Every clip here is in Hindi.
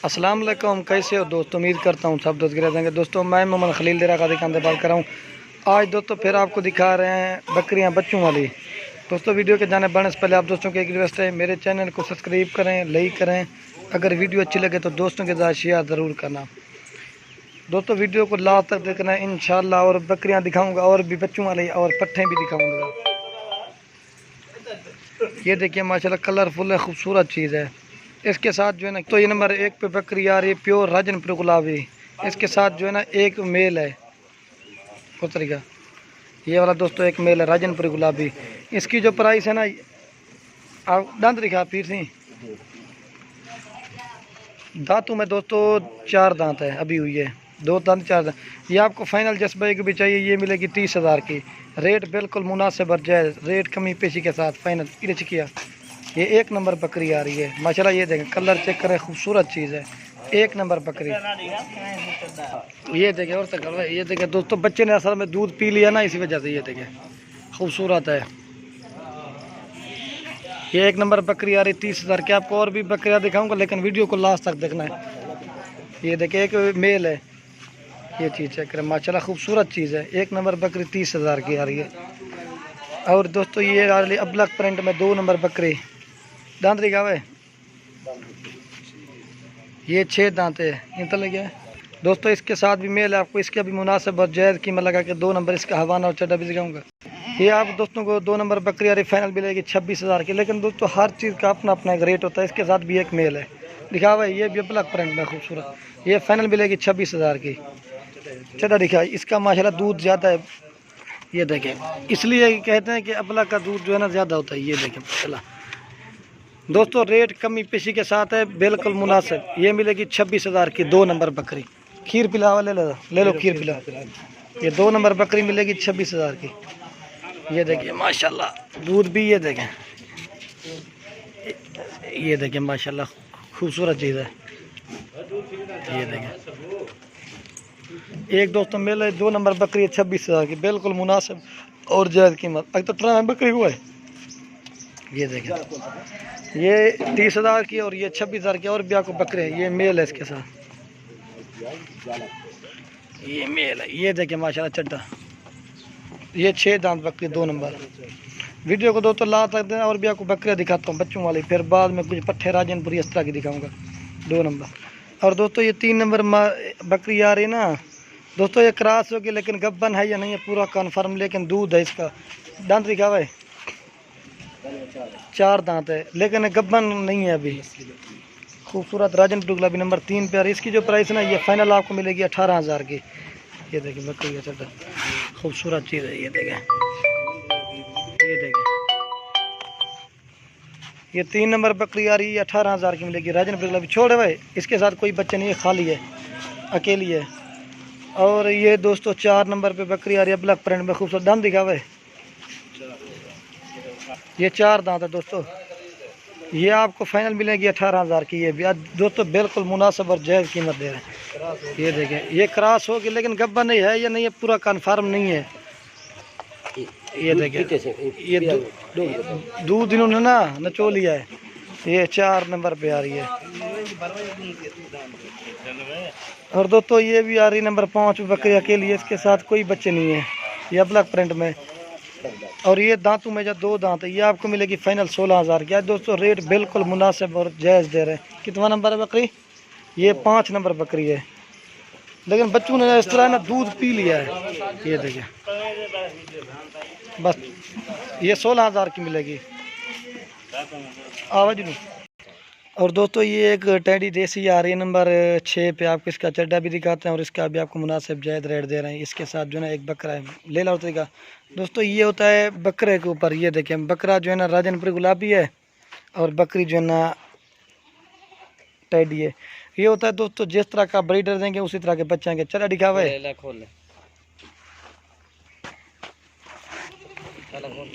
अस्सलाम वालेकुम, कैसे हो दोस्तों। उम्मीद करता हूँ सब दोस्त गिरा देंगे। दोस्तों मैं मोहम्मद खलील देरा का दुकान से बात कर रहा हूँ। आज दोस्तों फिर आपको दिखा रहे हैं बकरियाँ बच्चों वाली। दोस्तों वीडियो के जाने बढ़ने से पहले आप दोस्तों को एक रिक्वेस्ट है, मेरे चैनल को सब्सक्राइब करें, लाइक करें। अगर वीडियो अच्छी लगे तो दोस्तों के साथ शेयर ज़रूर करना। दोस्तों वीडियो को लास्ट तक देखना है इंशाल्लाह। और बकरियाँ दिखाऊँगा और भी बच्चों वाली और पट्ठे भी दिखाऊँगा। ये देखिए माशाल्लाह कलरफुल है, खूबसूरत चीज़ है। इसके साथ जो है ना तो ये नंबर 1 पे बकरी आ रही है प्योर राजनपुर गुलाबी। इसके साथ जो है ना एक मेल है पुत्री का, ये वाला दोस्तों एक मेल है राजनपुर गुलाबी। इसकी जो प्राइस है ना, आप दांत दिखा पीर सी दांतों में दोस्तों 4 दांत है, अभी हुई है 2 दांत 4 दांत। ये आपको फाइनल जिस भाई को भी चाहिए ये मिलेगी 30,000 की। रेट बिल्कुल मुनासिब और जायज़ रेट, कमी पेशी के साथ फाइनल इरच किया। ये 1 नंबर बकरी आ रही है माशाल्लाह। ये देखें कलर चेक करें, खूबसूरत चीज़ है, 1 नंबर बकरी। ये देखें और तक ये देखें दोस्तों, बच्चे ने असल में दूध पी लिया ना, इसी वजह से ये देखें खूबसूरत है। ये 1 नंबर बकरी आ रही 30,000 की। आपको और भी बकरियाँ दिखाऊंगा लेकिन वीडियो को लास्ट तक देखना है। ये देखें एक मेल है, ये चीज़ चेक करें माशाल्लाह खूबसूरत चीज़ है। 1 नंबर बकरी 30,000 की आ रही है। और दोस्तों ये आ रही अबलक प्रिंट में 2 नंबर बकरी, दांत दिखावे, ये 6 दांत है इन तक लगे। दोस्तों इसके साथ भी मेल है, आपको इसके भी मुनासिब और जायज़ कीमत लगा के 2 नंबर इसका हवाना और चड्डा भी दिखाऊंगा। ये आप दोस्तों को 2 नंबर बकरी आ रही फाइनल मिलेगी 26,000 की। लेकिन दोस्तों हर चीज़ का अपना अपना एक रेट होता है। इसके साथ भी एक मेल है दिखावा, ये भी ब्लैक प्रिंट में खूबसूरत, ये फाइनल मिलेगी 26,000 की। चड्डा दिखा, इसका माशाल्लाह दूध ज़्यादा है। ये देखें, इसलिए कहते हैं कि अबला का दूध जो है ना ज़्यादा होता है। ये देखें चला दोस्तों रेट कमी पेशी के साथ है, बिल्कुल मुनासिब। ये मिलेगी 26,000 की 2 नंबर बकरी। खीर पिलावा ले लो खीर पिला। ये 2 नंबर बकरी मिलेगी 26,000 की। ये देखिए माशाल्लाह दूध भी, ये देखें माशाल्लाह खूबसूरत चीज़ है। ये देखें एक दोस्तों मिले 2 नंबर बकरी है 26,000 की, बिल्कुल मुनासिब और जायज़ कीमत। अगर तो ट्रा बकरी हुआ है। ये देखें ये 30,000 की और ये 26,000 की। और भी आपको बकरे हैं, ये मेल है इसके साथ, ये मेल है। ये देखें माशाल्लाह चड्डा, ये 6 दांत बकरी 2 नंबर। वीडियो को दोस्तों ला सकते हैं और भी आपको बकरियाँ दिखाता हूँ बच्चों वाली, फिर बाद में कुछ पट्ठे राजनपुरी इस तरह की दिखाऊंगा 2 नंबर। और दोस्तों ये 3 नंबर बकरी आ रही ना दोस्तों, ये क्रॉस होगी लेकिन गब्बन है या नहीं है पूरा कन्फर्म, लेकिन दूध है इसका। दांत दिखावा है, 4 दांत है लेकिन गब्बन नहीं है अभी। खूबसूरत राजनपुर गुलाबी नंबर 3 पे। और इसकी जो प्राइस है ना ये फाइनल आपको मिलेगी 18,000 की। ये देखिए बकरी का चड्डा, खूबसूरत चीज़ है। ये देखें, ये देखें ये 3 नंबर बकरी आ रही है 18,000 की मिलेगी राजनपुर गुलाबी। छोड़े भाई, इसके साथ कोई बच्चे नहीं है, खाली है, अकेली है। और ये दोस्तों 4 नंबर पे बकरी आ रही है ब्लैक प्रिंट में खूबसूरत। दाम दिखावे, ये 4 दांत है दोस्तों। ये आपको फाइनल मिलेगी 18,000 की। ये भी आज दोस्तों बिल्कुल मुनासिब और जायज़ कीमत दे रहे हैं। ये देखें ये क्रॉस होगी लेकिन गब्बा नहीं है या नहीं है, पूरा कन्फर्म नहीं है। ये देखें ये दूध इन्होंने ना नचो लिया है। ये 4 नंबर पे आ रही है। और दोस्तों ये भी आ रही नंबर 5 बकरिया के लिए, इसके साथ कोई बच्चे नहीं है, ये ब्लैक प्रिंट में। और ये दांतों में जो 2 दांत है, ये आपको मिलेगी फाइनल 16,000 की। दोस्तों रेट बिल्कुल मुनासिब और जायज़ दे रहे हैं। कितना नंबर है बकरी? ये 5 नंबर बकरी है लेकिन बच्चों ने इस तरह ना दूध पी लिया है। ये देखिए बस ये 16,000 की मिलेगी, आवाज़ नहीं। और दोस्तों ये एक टेडी देसी आ रही है नंबर 6 पे। आपको इसका चड्डा भी दिखाते हैं और इसका भी आपको मुनासिब जायज़ रेट दे रहे हैं। इसके साथ जो है ना एक बकरा है, ले लो तरीका। दोस्तों ये होता है बकरे के ऊपर। ये देखें बकरा जो है ना राजनपुरी गुलाबी है और बकरी जो है ना टेडी है। ये होता है दोस्तों जिस तरह का ब्रीडर देंगे उसी तरह के बच्चे आएंगे। चला दिखावा है,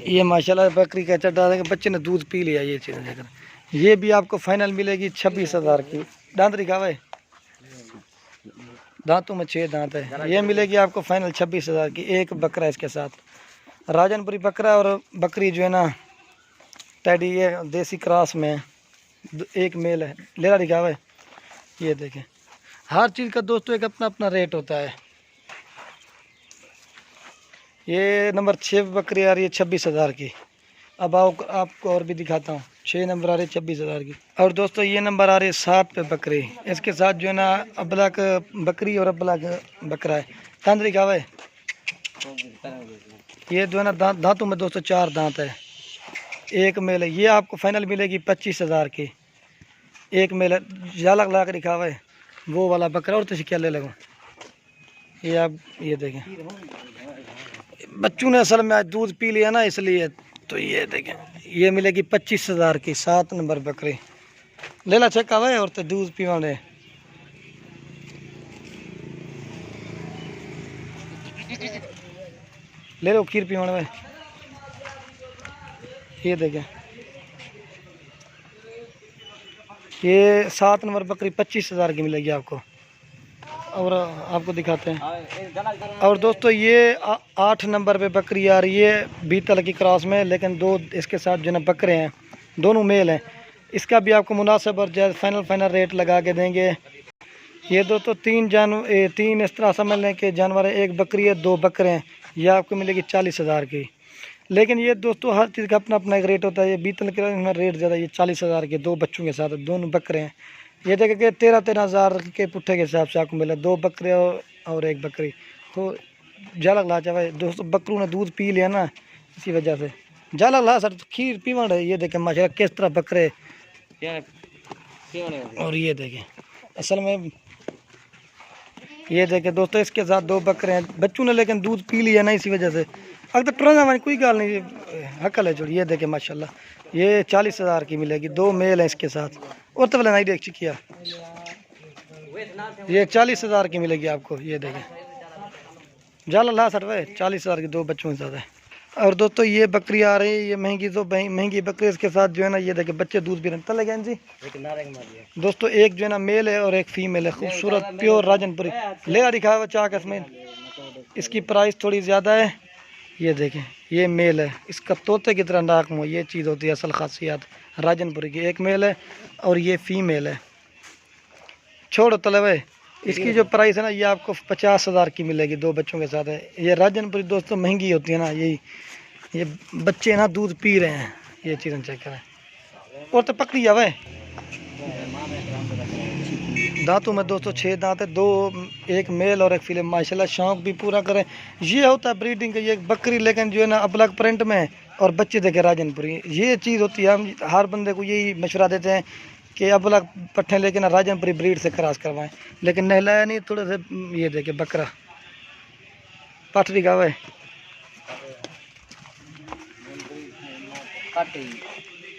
ये माशाल्लाह बकरी का चड्डा देंगे, बच्चे ने दूध पी लिया। ये चीज़ देखकर ये भी आपको फाइनल मिलेगी 26,000 की। दांत दिखावा है, दांतों में 6 दांत है। ये मिलेगी आपको फाइनल 26,000 की। एक बकरा इसके साथ राजनपुरी बकरा और बकरी जो है ना टेडी, ये देसी क्रॉस में एक मेल है। लेला दिखावा है, ये देखें, हर चीज़ का दोस्तों एक अपना अपना रेट होता है। ये नंबर 6 बकरी आ रही है 26,000 की। अब आपको और भी दिखाता हूँ। 6 नंबर आ रही है 26,000 की। और दोस्तों ये नंबर आ रही है 7 पे बकरी। इसके साथ जो है ना अबलक बकरी और अबलक बकरा है, तंदरी खावा है। ये जो है ना दांतों में दोस्तों 4 दांत है, एक मेल है। ये आपको फाइनल मिलेगी 25,000 की। एक मेल जाला ला कर दिखावा है वो वाला बकरा। और तो क्या ले लगो ये आप ये देखें, बच्चों ने असल में आज दूध पी लिया ना इसलिए। तो ये देखें, ये मिलेगी 25,000 की। 7 नंबर बकरी लेला चक्का हुआ है और तो दूध पीवाने। ले लो खीर पीवाने में। ये देखें, ये 7 नंबर बकरी 25,000 की मिलेगी आपको। और आपको दिखाते हैं। और दोस्तों ये 8 नंबर पे बकरी आ रही है बीतल की क्रॉस में, लेकिन 2 इसके साथ जो ना बकरे हैं, दोनों मेल हैं। इसका भी आपको मुनासिब और जायज़ फाइनल रेट लगा के देंगे। ये दोस्तों 3 इस तरह समझ लें कि जानवर है, 1 बकरी है 2 बकरे हैं। ये आपको मिलेगी 40,000 की। लेकिन ये दोस्तों हर चीज़ का अपना अपना एक रेट होता है। ये बीतल के रेट ज़्यादा, ये 40,000 के 2 बच्चों के साथ दोनों बकरे हैं। ये जगह के 13,000 के पुट्ठे के हिसाब से आपको मिला 2 बकरे और 1 बकरी। तो जाला ला चाहे दोस्तों बकरों ने दूध पी लिया ना, इसी वजह से जाला ला सर खीर पीवण है। ये देखें माशाल्लाह किस तरह बकरे। और ये देखें असल में ये देखें दोस्तों इसके साथ 2 बकरे हैं बच्चों ने, लेकिन दूध पी लिया ना इसी वजह से। अगर तो ट्रांजा वाली कोई गाल नहीं, हकल है छोड़ी। ये देखें माशाल्लाह ये 40,000 की मिलेगी। 2 मेल है इसके साथ। और तो वाला नहीं देख किया, ये 40,000 की मिलेगी आपको। ये देखें जाला ला सर भाई 40,000 की 2 बच्चों के साथ है। और दोस्तों ये बकरी आ रही है, ये महंगी तो महंगी बकरी। इसके साथ जो है ना ये देखें बच्चे दूध पी रहे हैं। तले गए जी दोस्तों, एक जो है ना मेल है और एक फीमेल है, खूबसूरत प्योर राजनपुरी। ले दिखाया हुआ चाक इसमें। इसकी प्राइस थोड़ी ज़्यादा है। ये देखें ये मेल है, इसका तोते की तरह नाक मुँह, ये चीज़ होती है असल खासियत राजनपुरी की। एक मेल है और ये फीमेल है। छोड़ो तले भाई, इसकी जो प्राइस है ना ये आपको 50,000 की मिलेगी। 2 बच्चों के साथ है। ये राजनपुरी दोस्तों महंगी होती है ना, यही ये बच्चे ना दूध पी रहे हैं। ये चीज़ें चेक करें। और तो पकड़ी जावे दांतों में दोस्तों 6 दांत है, 2 एक मेल और एक फीमेल। माशाल्लाह शौक भी पूरा करें। ये होता है ब्रीडिंग का। ये बकरी लेकिन जो है ना अपलग प्रिंट में और बच्चे देखे राजनपुरी, ये चीज़ होती है। हम हर बंदे को यही मशवरा देते हैं कि अपलग पट्ठे लेके ना राजनपुरी ब्रीड से क्रॉस करवाएं, लेकिन नहलाया नहीं थोड़े से। ये देखे बकरा पटरी का है।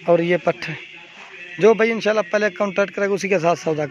और ये पट्ठे जो भाई इंशाल्लाह पहले कांटेक्ट करेगा उसी के साथ सौदा कर।